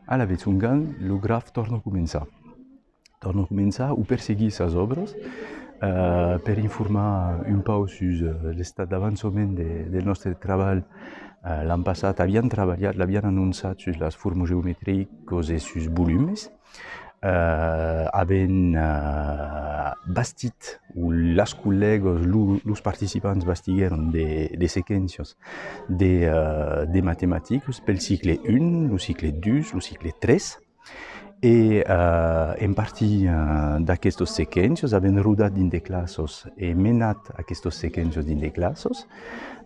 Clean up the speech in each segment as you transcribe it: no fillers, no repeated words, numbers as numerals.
alla Vezungan, lo graf torna a començar. Torna a començar a perseguir les obres per informar un peu sur l'estat d'avançament del nostre treball. L'any passat havíem treballat, l'havíem anunciat sur les formes geomètriques i sus volumes. Havent bastit, o les col·legues, els participants bastigueren de seqüències de matemàtiques pel cicle 1, el cicle 2, el cicle 3. E en partir d'aquestes seqüències, havent rodat dins de classes e menat aquestes seqüències dins de classes,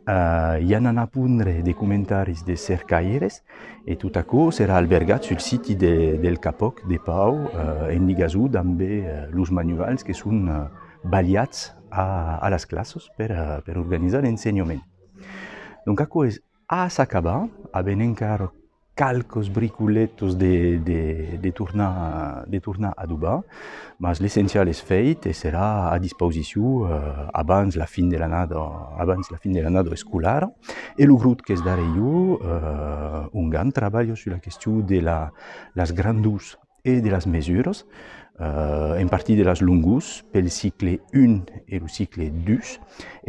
hi han anat a pondre de comentaris de cercaires e tot això serà albergat sul siti del CAPOC de Pau en lligassut amb els manuals que són baliats a les classes per organitzar l'ensenyament. Donc això és a s'acabar, havent encara quelques bricoletos de tornar a adobar, mas l'essencial és fet i serà a disposició abans la fin de l'annada escolar. E el grup que és d'ara jo, un gran treball sur la qüestió de les grandors e de les mesures, en partir de les longues pel cicle 1 i el cicle 2,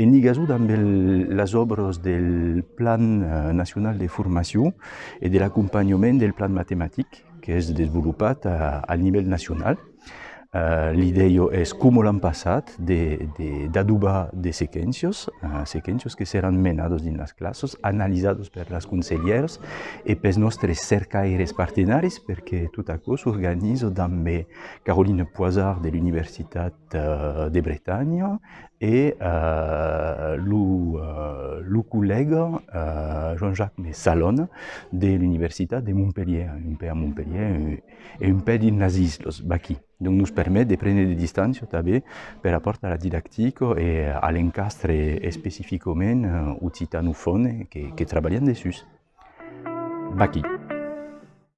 en lligassut amb les obres del Plan Nacional de Formació i de l'acompanyament del Plan Matemàtic, que és desenvolupat a nivell nacional. L'idea és, com l'any passat, d'adobar de seqüències que seran menades dins les classes, analitzades per les conselleres i pels nostres cercaires partenaris, perquè tot això s'organitza amb Caroline Poisard de l'Universitat de Bretanya i el col·lega Jean-Jacques Salon de l'Universitat de Montpellier, un peu a Montpellier i un peu dins les illes, aquí. Donc nous permet de prendre des distances també per aportar a la didàctica i a l'encastre específicament occitanophone que treballem dessus. Aquí.